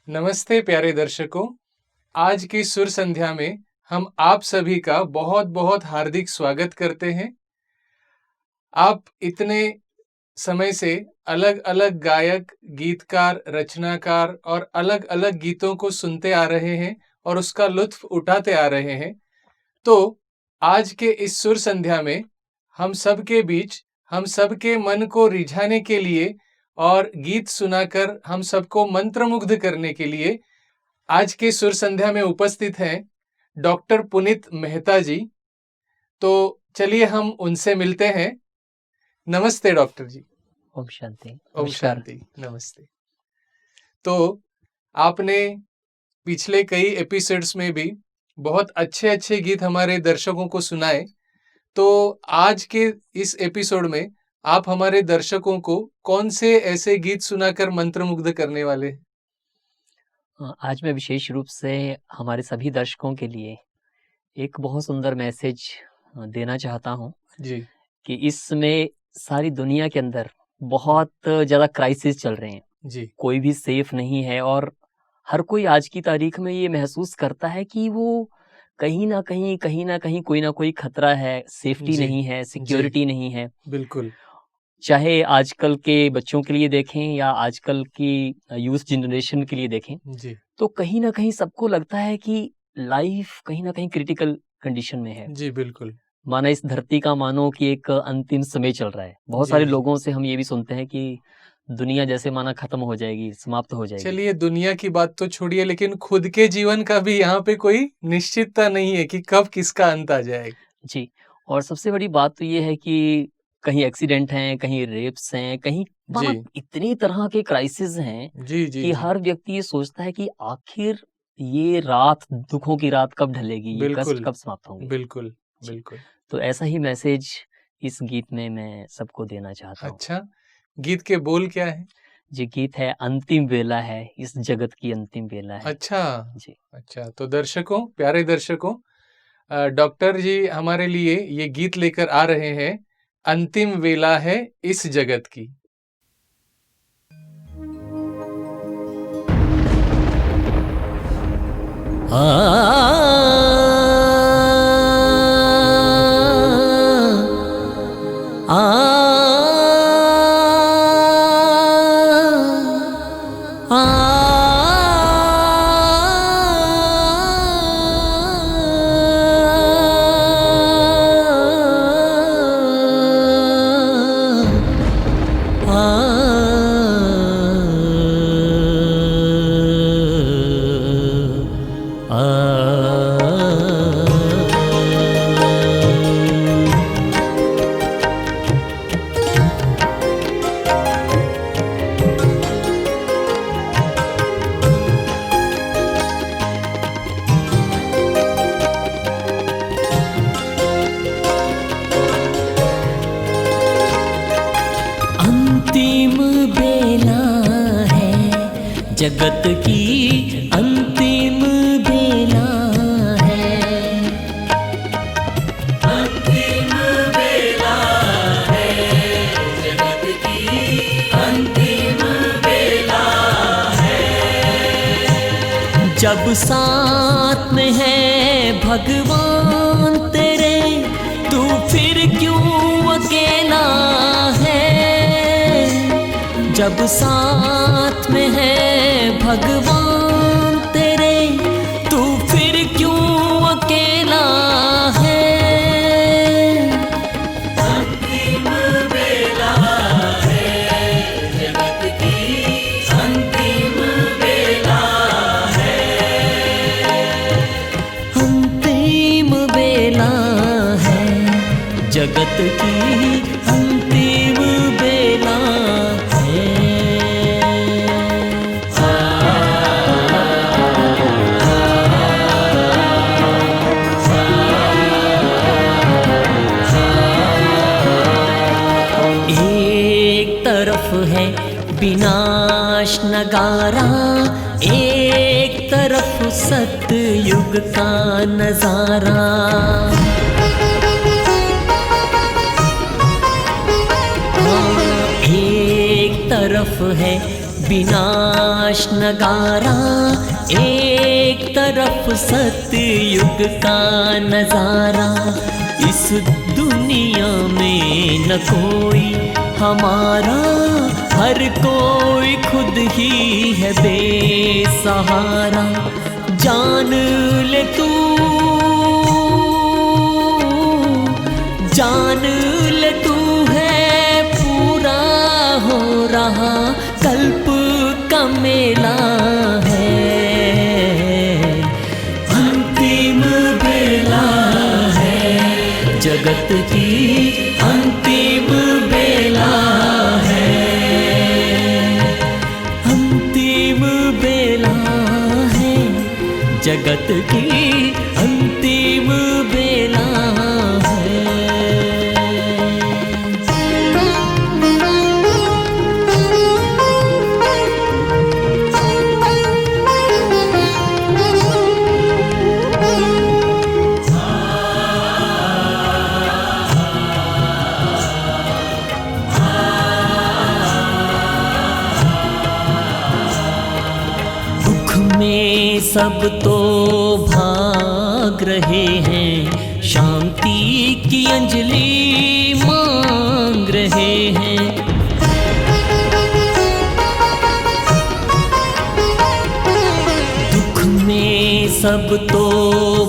नमस्ते प्यारे दर्शकों, आज की सुर संध्या में हम आप सभी का बहुत बहुत हार्दिक स्वागत करते हैं। आप इतने समय से अलग अलग गायक, गीतकार, रचनाकार और अलग अलग गीतों को सुनते आ रहे हैं और उसका लुत्फ उठाते आ रहे हैं। तो आज के इस सुर संध्या में हम सबके बीच, हम सबके मन को रिझाने के लिए और गीत सुनाकर हम सबको मंत्रमुग्ध करने के लिए आज के सुर संध्या में उपस्थित हैं डॉक्टर पुनीत मेहता जी। तो चलिए हम उनसे मिलते हैं। नमस्ते डॉक्टर जी। ओम शांति। ओम शांति। नमस्ते। तो आपने पिछले कई एपिसोड्स में भी बहुत अच्छे अच्छे गीत हमारे दर्शकों को सुनाए। तो आज के इस एपिसोड में आप हमारे दर्शकों को कौन से ऐसे गीत सुनाकर मंत्रमुग्ध करने वाले हैं? आज मैं विशेष रूप से हमारे सभी दर्शकों के लिए एक बहुत सुंदर मैसेज देना चाहता हूँ जी। कि इसमें सारी दुनिया के अंदर बहुत ज़्यादा क्राइसिस चल रहे हैं जी। कोई भी सेफ नहीं है और हर कोई आज की तारीख में ये महसूस करता है कि वो कहीं ना कहीं कोई ना कोई खतरा है, सेफ्टी जी। नहीं है, सिक्योरिटी नहीं है। बिल्कुल। चाहे आजकल के बच्चों के लिए देखें या आजकल की यूथ जनरेशन के लिए देखें, जी। तो कहीं ना कहीं सबको लगता है कि लाइफ कहीं ना कहीं क्रिटिकल कंडीशन में है। जी बिल्कुल। माना इस धरती का मानो कि एक अंतिम समय चल रहा है। बहुत जी, सारे जी। लोगों से हम ये भी सुनते हैं कि दुनिया जैसे माना खत्म हो जाएगी, समाप्त हो जाएगी। चलिए दुनिया की बात तो छोड़िए, लेकिन खुद के जीवन का भी यहाँ पे कोई निश्चितता नहीं है कि कब किसका अंत आ जाएगा। जी, और सबसे बड़ी बात तो ये है कि कहीं एक्सीडेंट हैं, कहीं रेप्स हैं, कहीं मानो जी। इतनी तरह के क्राइसिस हैं जी जी कि जी। हर व्यक्ति ये सोचता है कि आखिर ये रात, दुखों की रात कब ढलेगी, ये कष्ट बिल्कुल कब समाप्त होंगे। बिल्कुल जी, बिल्कुल। तो ऐसा ही मैसेज इस गीत में मैं सबको देना चाहता हूँ। अच्छा, गीत के बोल क्या है? जी, गीत है अंतिम बेला है, इस जगत की अंतिम बेला है। अच्छा जी। अच्छा, तो दर्शकों, प्यारे दर्शकों, डॉक्टर जी हमारे लिए ये गीत लेकर आ रहे हैं, अंतिम वेला है इस जगत की। जगत की अंतिम बेला है, अंतिम बेला है, जगत की अंतिम बेला है। जब साथ में है भगवान तेरे, तू फिर क्यों अकेला है। जब साथ में है भगवान तेरे, तू फिर क्यों अकेला है। अंतिम बेला है, जगत की अंतिम बेला है, अंतिम बेला है, जगत की अंतिम बेला है। है विनाश नगारा, एक तरफ सतयुग का नजारा। एक तरफ है विनाश नगारा, एक तरफ सतयुग का नजारा। इस दुनिया में न कोई हमारा, हर कोई खुद ही है बेसहारा। जान ले तू, जान ले तू है पूरा हो रहा कल्प का मेला है। अंतिम बेला है जगत की, अंतिम बेला है, अंतिम बेला है जगत की, अंतिम बेला है। सब तो भाग रहे हैं, शांति की अंजलि मांग रहे हैं। दुख में सब तो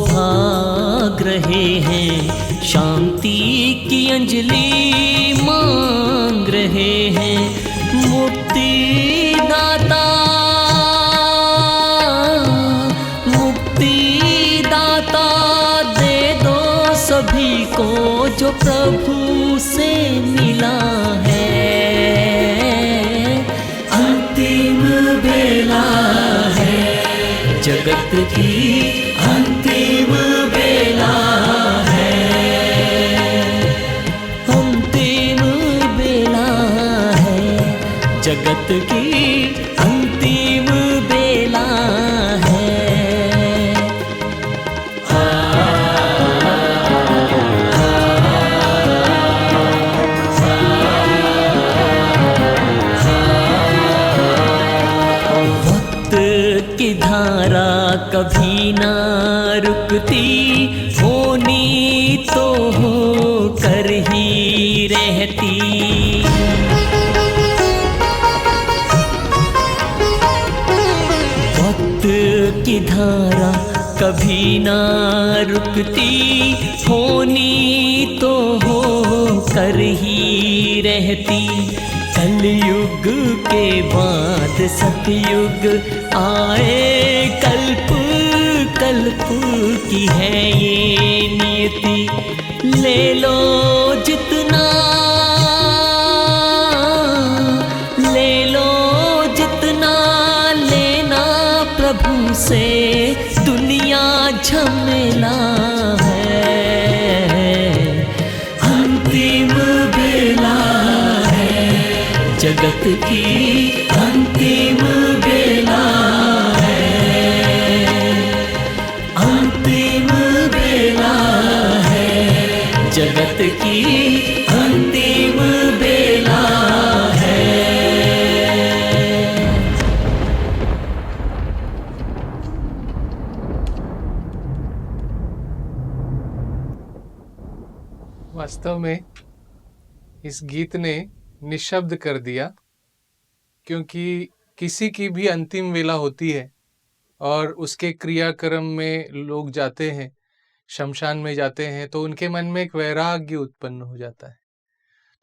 भाग रहे हैं, शांति की अंजलि मांग रहे हैं। मुक्ति दाता, सभी को जो प्रभु से मिला है। अंतिम बेला है जगत की, अंतिम बेला है, अंतिम बेला है जगत की, अंतिम बेला है। धारा कभी ना रुकती, होनी तो हो कर ही रहती। वक्त की धारा कभी ना रुकती, होनी तो हो कर ही रहती। कलयुग के बाद सतयुग आए, कल्प कल्प की है ये नियति। ले लो जितना, ले लो जितना लेना प्रभु से, दुनिया झमेला है। अंतिम बेला जगत की, अंतिम बेला है, अंतिम बेला है जगत की, अंतिम बेला है। वास्तव में इस गीत ने निशब्द कर दिया, क्योंकि किसी की भी अंतिम वेला होती है और उसके क्रियाक्रम में लोग जाते हैं, शमशान में जाते हैं, तो उनके मन में एक वैराग्य उत्पन्न हो जाता है।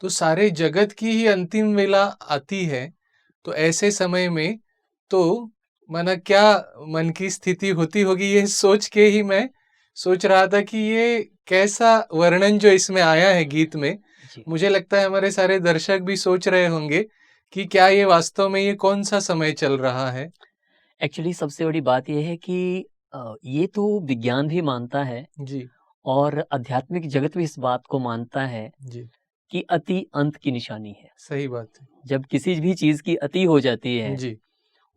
तो सारे जगत की ही अंतिम वेला आती है, तो ऐसे समय में तो माना क्या मन की स्थिति होती होगी, ये सोच के ही मैं सोच रहा था कि ये कैसा वर्णन जो इसमें आया है गीत में। मुझे लगता है हमारे सारे दर्शक भी सोच रहे होंगे कि क्या ये वास्तव में ये कौन सा समय चल रहा है। एक्चुअली सबसे बड़ी बात यह है कि ये तो विज्ञान भी मानता है जी, और आध्यात्मिक जगत भी इस बात को मानता है जी, कि अति अंत की निशानी है। सही बात है। जब किसी भी चीज की अति हो जाती है जी,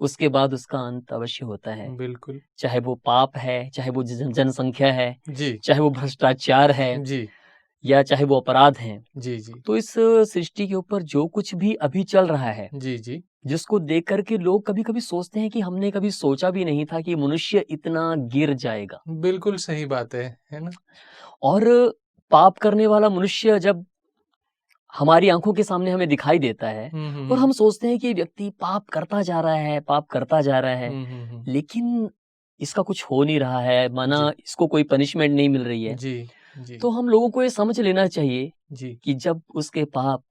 उसके बाद उसका अंत अवश्य होता है। बिल्कुल। चाहे वो पाप है, चाहे वो जनसंख्या है, जी, चाहे वो भ्रष्टाचार है, जी, या चाहे वो अपराध हैं। जी, जी, तो इस सृष्टि के ऊपर जो कुछ भी अभी चल रहा है जी, जी, जिसको देख करके लोग कभी-कभी सोचते हैं कि हमने कभी सोचा भी नहीं था कि मनुष्य इतना गिर जाएगा। बिल्कुल सही बात है ना? और पाप करने वाला मनुष्य जब हमारी आंखों के सामने हमें दिखाई देता है और हम सोचते हैं कि ये व्यक्ति पाप करता जा रहा है, पाप करता जा रहा है, लेकिन इसका कुछ हो नहीं रहा है, माना इसको कोई पनिशमेंट नहीं मिल रही है। जी तो हम लोगों को ये समझ लेना चाहिए जी कि जब उसके पाप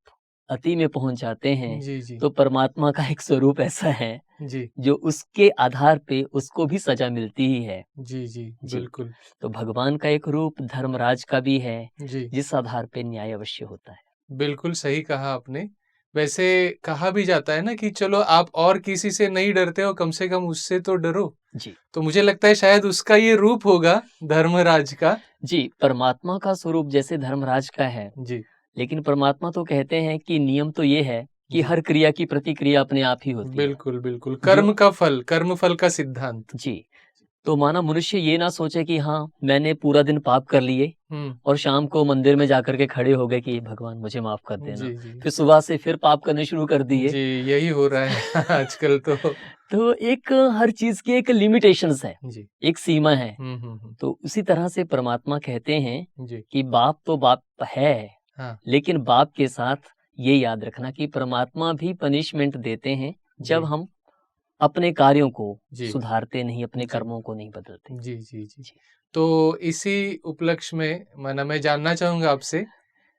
अति में पहुंच जाते हैं जी तो परमात्मा का एक स्वरूप ऐसा है जी जो उसके आधार पे उसको भी सजा मिलती ही है। जी जी बिल्कुल तो भगवान का एक रूप धर्मराज का भी है, जी जिस आधार पे न्याय अवश्य होता है। बिल्कुल सही कहा आपने। वैसे कहा भी जाता है ना कि चलो आप और किसी से नहीं डरते हो, कम से कम उससे तो डरो। जी तो मुझे लगता है शायद उसका ये रूप होगा धर्मराज का। जी, परमात्मा का स्वरूप जैसे धर्मराज का है, जी लेकिन परमात्मा तो कहते हैं कि नियम तो ये है कि जी। हर क्रिया की प्रतिक्रिया अपने आप ही होती है। बिल्कुल बिल्कुल कर्म का फल, कर्म फल का सिद्धांत। जी, तो माना मनुष्य ये ना सोचे कि हाँ मैंने पूरा दिन पाप कर लिए और शाम को मंदिर में जाकर के खड़े हो गए कि भगवान मुझे माफ कर देना, जी जी फिर सुबह से फिर पाप करने शुरू कर दिए। जी यही हो रहा है आजकल तो एक हर चीज की एक लिमिटेशंस है, जी एक सीमा है। तो उसी तरह से परमात्मा कहते हैं जी कि बाप तो बाप है, हाँ लेकिन बाप के साथ ये याद रखना कि परमात्मा भी पनिशमेंट देते हैं जब जी। हम अपने कार्यों को जी सुधारते नहीं, अपने जी। कर्मों को नहीं बदलते। जी जी जी तो इसी उपलक्ष्य में मैं जानना चाहूंगा आपसे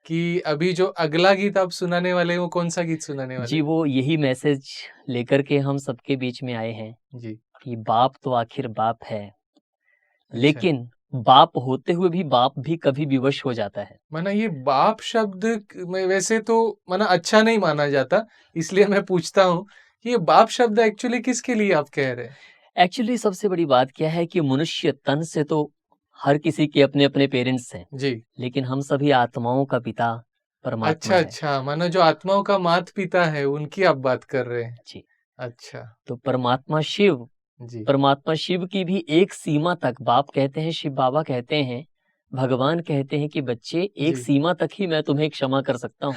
कि अभी जो अगला गीत आप सुनाने वाले हैं वो कौन सा गीत सुनाने वाले जी, हैं? वो यही मैसेज लेकर के हम सबके बीच में आए हैं जी कि बाप तो आखिर बाप है, अच्छा। लेकिन बाप होते हुए भी बाप भी कभी विवश हो जाता है। माना ये बाप शब्द में वैसे तो माना अच्छा नहीं माना जाता, इसलिए मैं पूछता हूँ कि ये बाप शब्द एक्चुअली किसके लिए आप कह रहे हैं? एक्चुअली सबसे बड़ी बात क्या है कि मनुष्य तन से तो हर किसी के अपने अपने पेरेंट्स हैं, जी लेकिन हम सभी आत्माओं का पिता परमात्मा अच्छा है। अच्छा माना जो आत्माओं का माता पिता है उनकी आप बात कर रहे हैं। जी, अच्छा तो परमात्मा शिव, जी परमात्मा शिव की भी एक सीमा तक, बाप कहते हैं, शिव बाबा कहते हैं, भगवान कहते हैं कि बच्चे एक जी। सीमा तक ही मैं तुम्हें क्षमा कर सकता हूँ।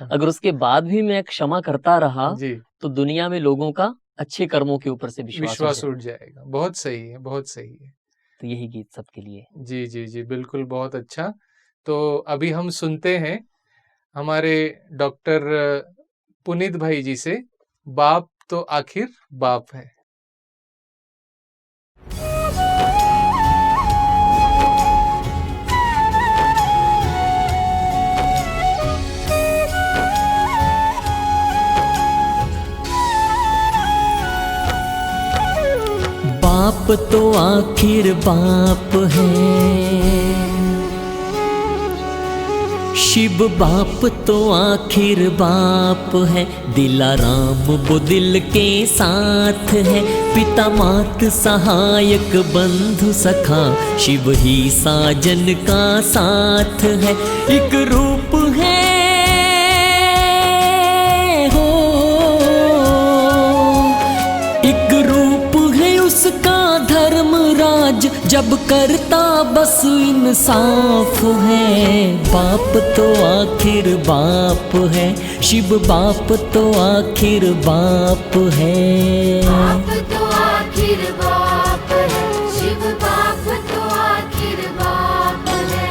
अगर उसके बाद भी मैं क्षमा करता रहा जी तो दुनिया में लोगों का अच्छे कर्मों के ऊपर से विश्वास हो विश्वास जाएगा। उठ जाएगा। बहुत सही है, बहुत सही है। तो यही गीत सबके लिए। जी जी जी बिल्कुल बहुत अच्छा। तो अभी हम सुनते हैं हमारे डॉक्टर पुनीत भाई जी से बाप तो आखिर बाप है। बाप तो आखिर बाप है, शिव बाप तो आखिर बाप है। दिलाराम वो दिल के साथ है, पिता मात सहायक बंधु सखा, शिव ही साजन का साथ है। एक रूप है हो, एक रूप है उसका धर्मराज, जब करता बस इंसाफ है। बाप तो आखिर बाप है, शिव बाप तो आखिर बाप है। बाप तो आखिर बाप है, शिव बाप तो आखिर बाप है।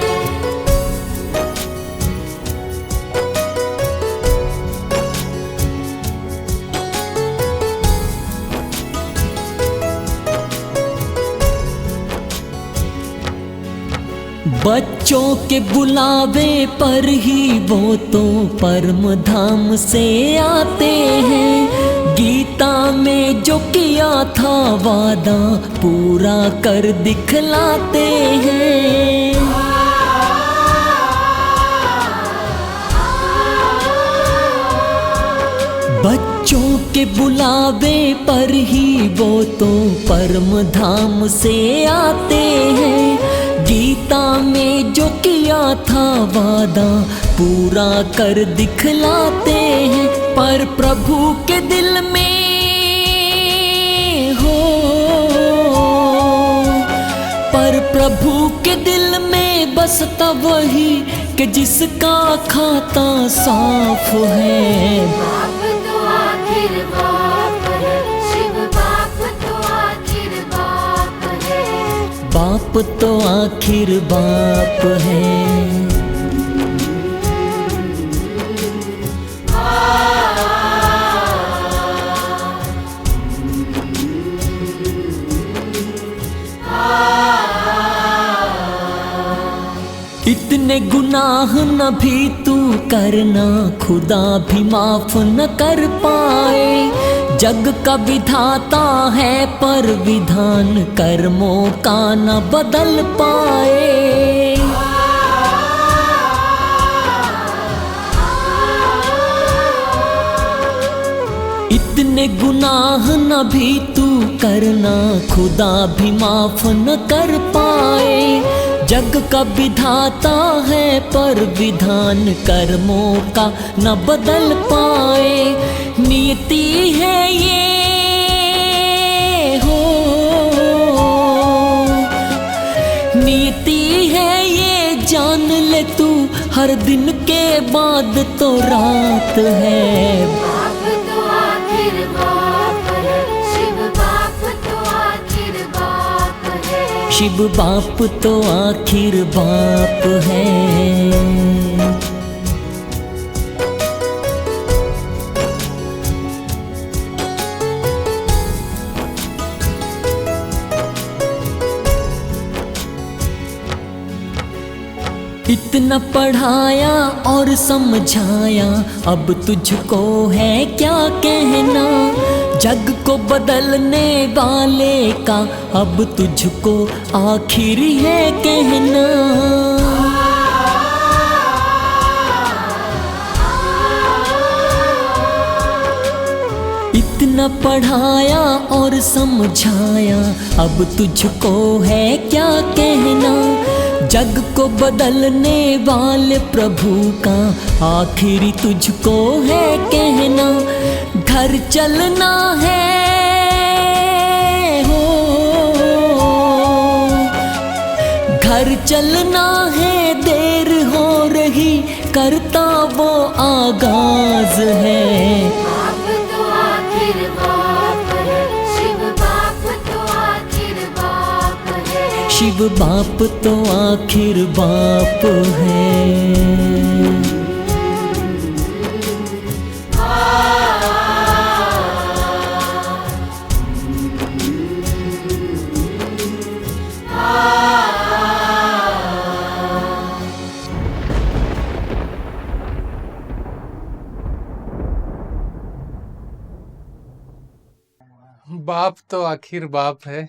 बच्चों के बुलावे पर ही वो तो परम धाम से आते हैं। गीता में जो किया था वादा पूरा कर दिखलाते हैं। बच्चों के बुलावे पर ही वो तो परम धाम से आते हैं। गीता में जो किया था वादा पूरा कर दिखलाते हैं। पर प्रभु के दिल में हो, पर प्रभु के दिल में बसता वही कि जिसका खाता साफ है। बाप तो आखिर बाप बाप तो आखिर बाप है। इतने गुनाह न भी तू करना, खुदा भी माफ न कर पाए। जग का विधाता है पर विधान कर्मों का न बदल पाए। इतने गुनाह न भी तू करना, खुदा भी माफ न कर पाए। जग का विधाता है पर विधान कर्मों का न बदल पाए। नियति है ये हो, नियति है ये जान ले तू, हर दिन के बाद तो रात है। बाप तो आखिर बाप है, शिव बाप तो आखिर बाप है। शिव बाप तो आखिर बाप है। इतना पढ़ाया और समझाया, अब तुझको है क्या कहना। जग को बदलने वाले का अब तुझको आखिर है कहना। इतना पढ़ाया और समझाया, अब तुझको है क्या कहना। जग को बदलने वाले प्रभु का आखिरी तुझको है कहना। घर चलना है हो, घर चलना है, देर हो रही करता वो आगाज है। बाप तो आखिर बाप है, शिव बाप तो आखिर बाप है। शिव बाप तो आखिर बाप है। बाप तो आखिर बाप है।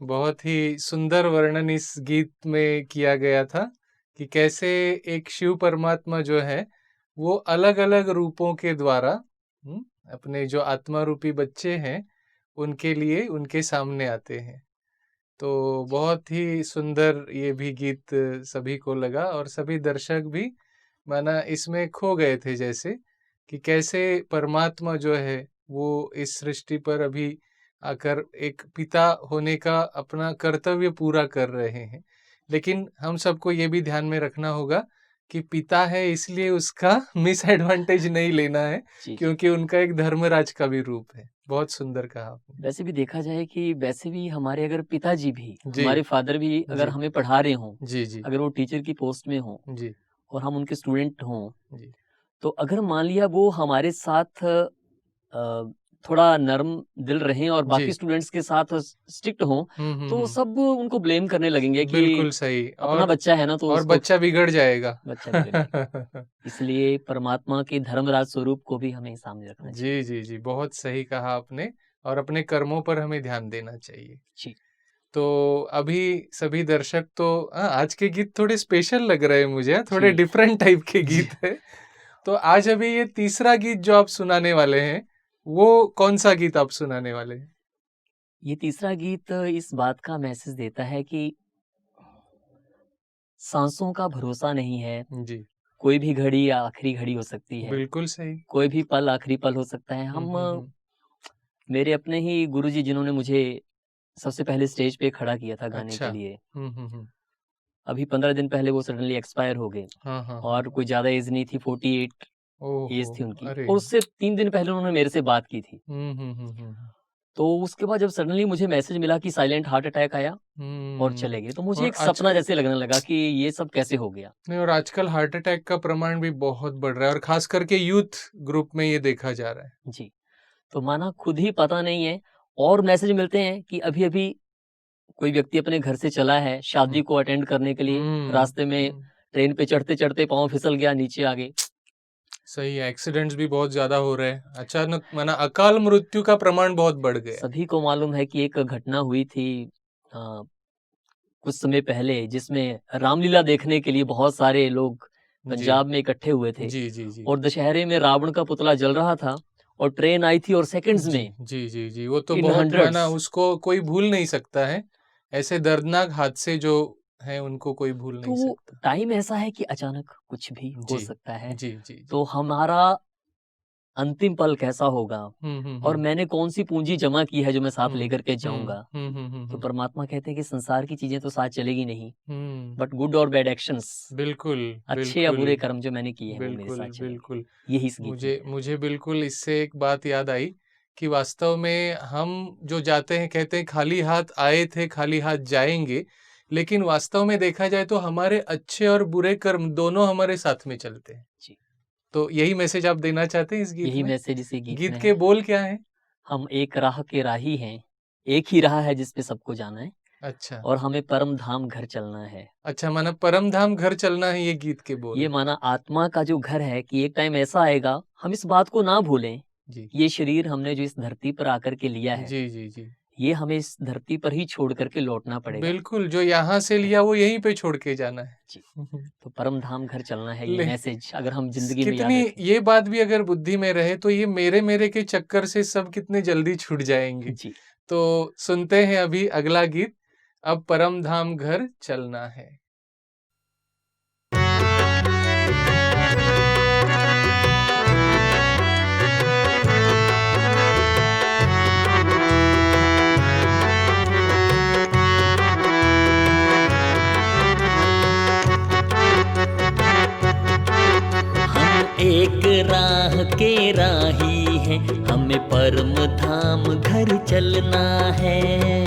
बहुत ही सुंदर वर्णन इस गीत में किया गया था कि कैसे एक शिव परमात्मा जो है वो अलग अलग रूपों के द्वारा अपने जो आत्मा रूपी बच्चे हैं उनके लिए उनके सामने आते हैं। तो बहुत ही सुंदर ये भी गीत सभी को लगा और सभी दर्शक भी माना इसमें खो गए थे, जैसे कि कैसे परमात्मा जो है वो इस सृष्टि पर अभी आकर एक पिता होने का अपना कर्तव्य पूरा कर रहे हैं। लेकिन हम सबको ये भी ध्यान में रखना होगा कि पिता है इसलिए उसका मिस एडवांटेज नहीं लेना है, क्योंकि उनका एक धर्मराज का भी रूप है। बहुत सुंदर कहा आपने। वैसे भी देखा जाए कि वैसे भी हमारे अगर पिताजी भी, हमारे फादर भी अगर हमें पढ़ा रहे हों, जी जी, अगर वो टीचर की पोस्ट में हों जी, और हम उनके स्टूडेंट हों, जी, तो अगर मान लिया वो हमारे साथ थोड़ा नरम दिल रहें और बाकी स्टूडेंट्स के साथ स्ट्रिक्ट हों, तो सब उनको ब्लेम करने लगेंगे कि बिल्कुल सही, अपना बच्चा है ना तो और बच्चा बिगड़ जाएगा। बच्चा बिगड़ेगा। इसलिए परमात्मा के धर्मराज स्वरूप को भी हमें सामने रखना चाहिए। जी जी जी, बहुत सही कहा आपने। और अपने कर्मों पर हमें ध्यान देना चाहिए जी। तो अभी सभी दर्शक तो आज के गीत थोड़े स्पेशल लग रहे हैं मुझे, थोड़े डिफरेंट टाइप के गीत है। तो आज अभी ये तीसरा गीत जो आप सुनाने वाले हैं वो कौन सा गीत आप सुनाने वाले हैं? ये तीसरा गीत इस बात का मैसेज देता है कि सांसों का भरोसा नहीं है जी। कोई भी घड़ी आखिरी घड़ी हो सकती है। बिल्कुल सही। कोई भी पल आखिरी पल हो सकता है। हम मेरे अपने ही गुरुजी जिन्होंने मुझे सबसे पहले स्टेज पे खड़ा किया था गाने के लिए, अभी 15 दिन पहले वो सडनली एक्सपायर हो गए। और कोई ज्यादा एज नहीं थी, 48 एज थी उनकी। और उससे 3 दिन पहले उन्होंने मेरे से बात की थी। तो उसके बाद जब सडनली मुझे मैसेज मिला कि साइलेंट हार्ट अटैक आया और चले गए, तो मुझे और एक सपना जैसे लगने लगा कि ये सब कैसे हो गया। नहीं, और आजकल हार्ट अटैक का प्रमाण भी बहुत बढ़ रहा है और खास करके यूथ ग्रुप में ये देखा जा रहा है। जी, तो माना खुद ही पता नहीं है, और मैसेज मिलते हैं कि अभी अभी कोई व्यक्ति अपने घर से चला है शादी को अटेंड करने के लिए, रास्ते में ट्रेन पे चढ़ते चढ़ते पाँव फिसल गया, नीचे आ गए। सही है, एक्सीडेंट्स भी बहुत ज्यादा हो रहे हैं, अचानक माना अकाल मृत्यु का प्रमाण बहुत बढ़ गया। सभी को मालूम है कि एक घटना हुई थी कुछ समय पहले, जिसमें रामलीला देखने के लिए बहुत सारे लोग पंजाब में इकट्ठे हुए थे। जी जी जी। और दशहरे में रावण का पुतला जल रहा था और ट्रेन आई थी और सेकंड्स में जी जी जी, वो तो in बहुत hundreds। माना उसको कोई भूल नहीं सकता है, ऐसे दर्दनाक हादसे जो है उनको कोई भूल नहीं तो सकता। टाइम ऐसा है कि अचानक कुछ भी हो जी, सकता है। जी जी जी। तो हमारा अंतिम पल कैसा होगा और मैंने कौन सी पूंजी जमा की है जो मैं साथ लेकर के जाऊंगा। तो परमात्मा कहते हैं कि संसार की चीजें तो साथ चलेगी नहीं, बट गुड और बैड एक्शंस, बिल्कुल, अच्छे या बुरे कर्म जो मैंने किए हैं वो मेरे बिल्कुल साथ चलेंगे। बिल्कुल। यही इस गीत मुझे में। मुझे बिल्कुल इससे एक बात याद आई कि वास्तव में हम जो जाते हैं, कहते हैं खाली हाथ आए थे खाली हाथ जाएंगे, लेकिन वास्तव में देखा जाए तो हमारे अच्छे और बुरे कर्म दोनों हमारे साथ में चलते हैं। जी। तो यही मैसेज आप देना चाहते हैं इस गीत यही में? मैसेज इसी गीत गीत में के है। बोल क्या हैं? हम एक राह के राही हैं, एक ही राह है जिस पे सबको जाना है, अच्छा और हमें परम धाम घर चलना है। अच्छा, माना परम धाम घर चलना है, ये गीत के बोल ये हैं। माना आत्मा का जो घर है कि एक टाइम ऐसा आएगा, हम इस बात को ना भूलें, जी ये शरीर हमने जो इस धरती पर आकर के लिया है, जी जी जी, ये हमें इस धरती पर ही छोड़ करके लौटना पड़ेगा। बिल्कुल, जो यहाँ से लिया वो यहीं पे छोड़ के जाना है। जी। तो परम धाम घर चलना है, ये ले- मैसेज अगर हम जिंदगी में याद कितनी रखें। ये बात भी अगर बुद्धि में रहे तो ये मेरे मेरे के चक्कर से सब कितने जल्दी छूट जाएंगे। जी। तो सुनते हैं अभी अगला गीत, अब परम धाम घर चलना है। हम एक राह के राही हैं, हमें परम धाम घर चलना है।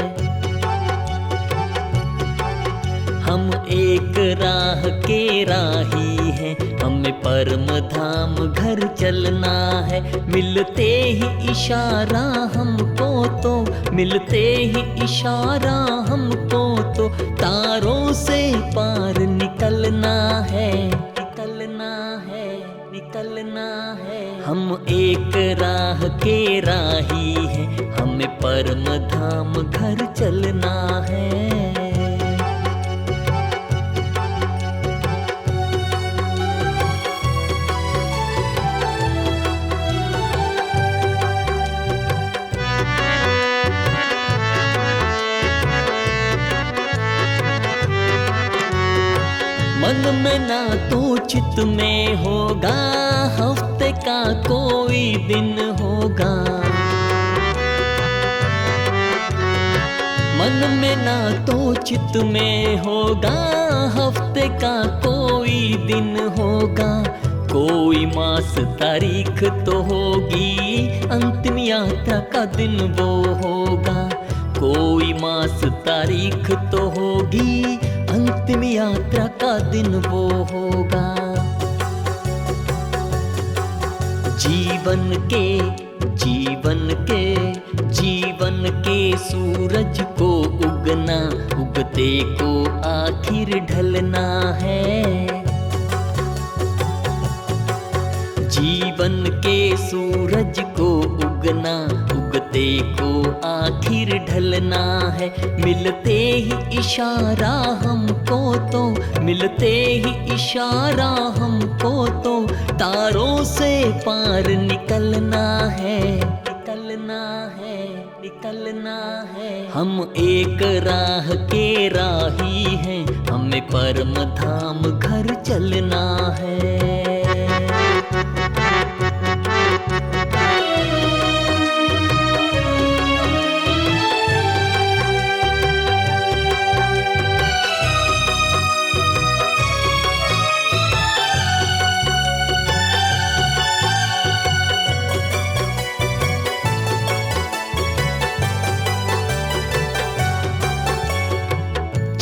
हम एक राह के राही हैं, हमें परम धाम घर चलना है। मिलते ही इशारा हमको तो, मिलते ही इशारा हमको तो, तारों से पार निकलना है, निकलना है, निकलना है। हम एक राह के राही हैं, हमें परम धाम घर चलना है। मन में ना तो चित में होगा, हफ्ते का कोई दिन होगा। मन में ना तो चित में होगा, हफ्ते का कोई दिन होगा। कोई मास तारीख तो होगी, अंतिम यात्रा का दिन वो होगा। कोई मास तारीख तो होगी, अंतिम यात्रा का दिन वो होगा। जीवन के जीवन के जीवन के सूरज को उगना, उगते को आखिर ढलना है। जीवन के सूरज को उगना, उगते को आखिर ढलना है। मिलते ही इशारा हमको तो, मिलते ही इशारा हमको तो, तारों से पार निकलना है, निकलना है, निकलना है। हम एक राह के राही हैं, हमें परम धाम घर चलना है।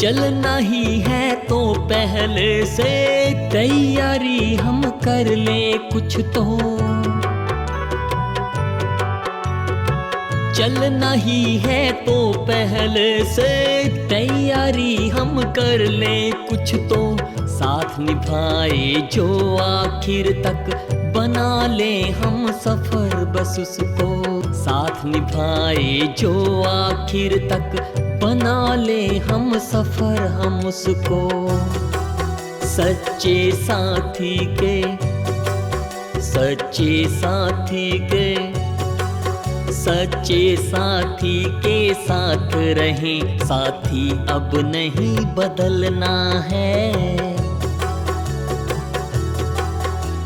चलना ही है तो पहले से तैयारी हम कर ले कुछ तो। चलना ही है तो पहले से तैयारी हम कर ले कुछ तो। साथ निभाए जो आखिर तक बना ले हम सफर बस उसको। साथ निभाए जो आखिर तक बना ले हम सफर हम उसको। सच्चे साथी के सच्चे साथी के सच्चे साथी के साथ रहें। साथी अब नहीं बदलना है।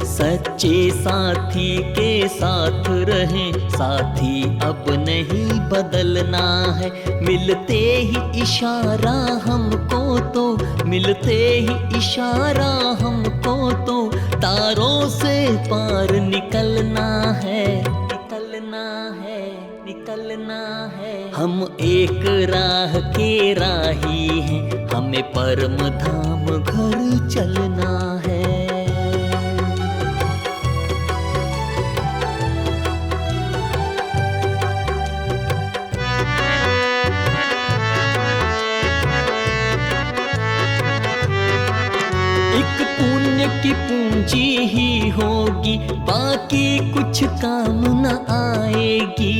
सच्चे साथी के साथ रहें। साथी अब नहीं बदलना है। मिलते ही इशारा हमको तो मिलते ही इशारा हमको तो तारों से पार निकलना है। निकलना है निकलना है। हम एक राह के राही हैं। हमें परम धाम घर चलना है। पुण्य की पूंजी ही होगी बाकी कुछ काम न आएगी।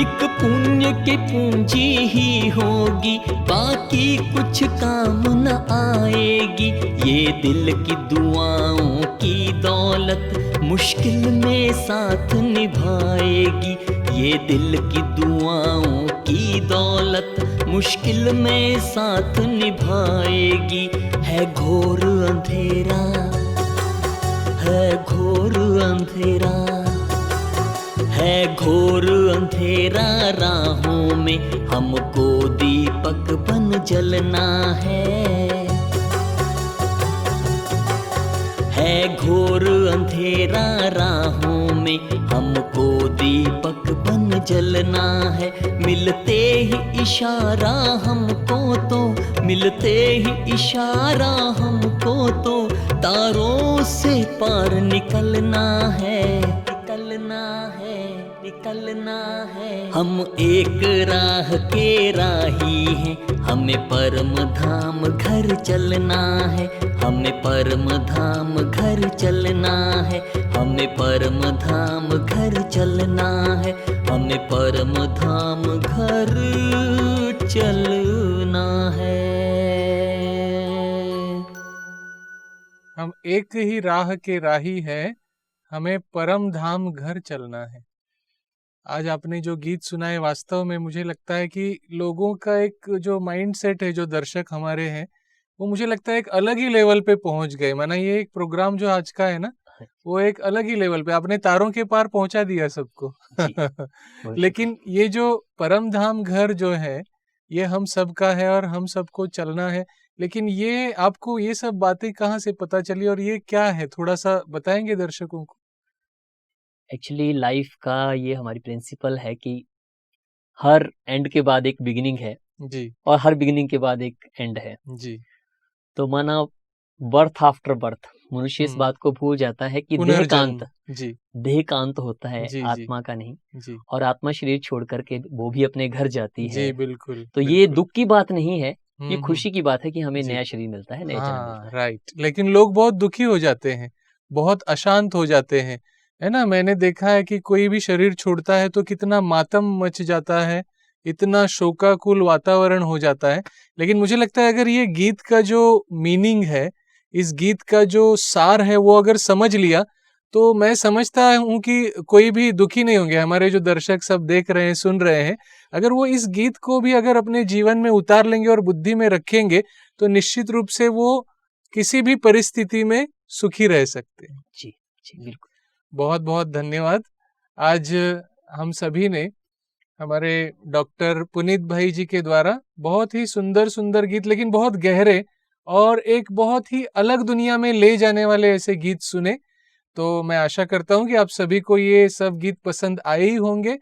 एक पुण्य की पूंजी ही होगी बाकी कुछ काम न आएगी। ये दिल की दुआओं की दौलत मुश्किल में साथ निभाएगी। ये दिल की दुआओं की दौलत मुश्किल में साथ निभाएगी। है घोर अंधेरा है घोर अंधेरा है घोर अंधेरा राहों में हमको दीपक बन जलना है घोर अंधेरा राहों में हमको दीपक बन जलना है। मिलते ही इशारा हमको तो मिलते ही इशारा हमको तो तारों से पार निकलना है निकलना है निकलना है। हम एक राह के राही हैं। हमें परम धाम घर चलना है। हमें परम धाम घर चलना है। हमें परम धाम घर चलना है। हमें परम धाम घर चलना है। हम एक ही राह के राही हैं। हमें परम धाम घर चलना है। आज आपने जो गीत सुनाए वास्तव में मुझे लगता है कि लोगों का एक जो माइंड सेट है, जो दर्शक हमारे हैं, वो मुझे लगता है एक अलग ही लेवल पे पहुंच गए। माना ये एक प्रोग्राम जो आज का है ना, वो एक अलग ही लेवल पे आपने तारों के पार पहुंचा दिया सबको। लेकिन ये जो परम धाम घर जो है ये हम सबका है और हम सबको चलना है। लेकिन ये आपको ये सब बातें कहाँ से पता चली और ये क्या है, थोड़ा सा बताएंगे दर्शकों को? एक्चुअली लाइफ का ये हमारी प्रिंसिपल है कि हर एंड के बाद एक बिगिनिंग है जी, और हर बिगिनिंग के बाद एक एंड है जी। तो माना बर्थ आफ्टर बर्थ मनुष्य इस बात को भूल जाता है कि देह का अंत जी, देह का अंत होता है, जी, आत्मा का नहीं। जी, और आत्मा शरीर छोड़ करके वो भी अपने घर जाती जी, है। बिल्कुल। तो ये दुख की बात नहीं है, ये हम्म, खुशी की बात है कि हमें जी। नया शरीर मिलता है, नया जन्म मिलता हाँ, है। राइट। लेकिन लोग बहुत दुखी हो जाते हैं, बहुत अशांत हो जाते हैं, है ना। मैंने देखा है कि कोई भी शरीर छोड़ता है तो कितना मातम मच जाता है, इतना शोकाकुल वातावरण हो जाता है। लेकिन मुझे लगता है अगर ये गीत का जो मीनिंग है, इस गीत का जो सार है, वो अगर समझ लिया तो मैं समझता हूँ कि कोई भी दुखी नहीं होंगे। हमारे जो दर्शक सब देख रहे हैं, सुन रहे हैं, अगर वो इस गीत को भी अगर अपने जीवन में उतार लेंगे और बुद्धि में रखेंगे तो निश्चित रूप से वो किसी भी परिस्थिति में सुखी रह सकते हैं। जी जी बिल्कुल। बहुत बहुत धन्यवाद। आज हम सभी ने हमारे डॉक्टर पुनीत भाई जी के द्वारा बहुत ही सुंदर सुंदर गीत, लेकिन बहुत गहरे और एक बहुत ही अलग दुनिया में ले जाने वाले ऐसे गीत सुने। तो मैं आशा करता हूं कि आप सभी को ये सब गीत पसंद आए ही होंगे।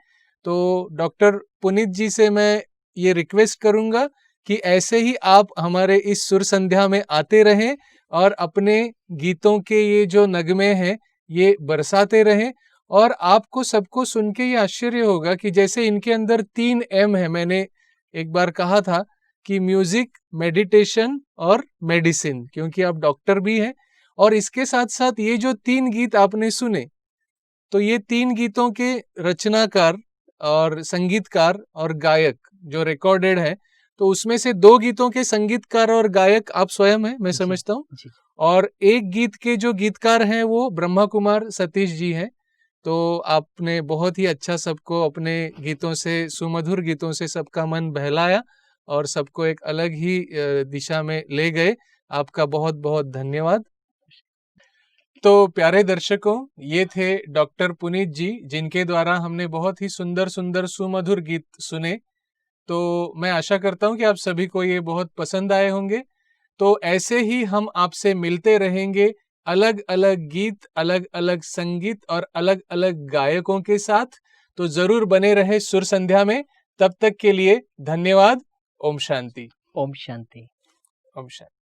तो डॉक्टर पुनीत जी से मैं ये रिक्वेस्ट करूंगा कि ऐसे ही आप हमारे इस सुर संध्या में आते रहें और अपने गीतों के ये जो नगमे हैं ये बरसाते रहें। और आपको सबको सुन के ये आश्चर्य होगा कि जैसे इनके अंदर 3 M है। मैंने एक बार कहा था कि म्यूजिक, मेडिटेशन और मेडिसिन, क्योंकि आप डॉक्टर भी हैं। और इसके साथ साथ ये जो 3 गीत आपने सुने, तो ये 3 गीतों के रचनाकार और संगीतकार और गायक जो रिकॉर्डेड है, तो उसमें से 2 गीतों के संगीतकार और गायक आप स्वयं हैं, मैं समझता हूँ। और एक गीत के जो गीतकार हैं वो ब्रह्मा कुमार सतीश जी हैं। तो आपने बहुत ही अच्छा सबको अपने गीतों से, सुमधुर गीतों से सबका मन बहलाया और सबको एक अलग ही दिशा में ले गए। आपका बहुत बहुत धन्यवाद। तो प्यारे दर्शकों, ये थे डॉक्टर पुनीत जी, जिनके द्वारा हमने बहुत ही सुंदर सुंदर सुमधुर गीत सुने। तो मैं आशा करता हूँ कि आप सभी को ये बहुत पसंद आए होंगे। तो ऐसे ही हम आपसे मिलते रहेंगे, अलग अलग गीत, अलग अलग संगीत और अलग अलग गायकों के साथ। तो जरूर बने रहे सुर संध्या में। तब तक के लिए धन्यवाद। ओम शांति। ओम शांति। ओम शांति।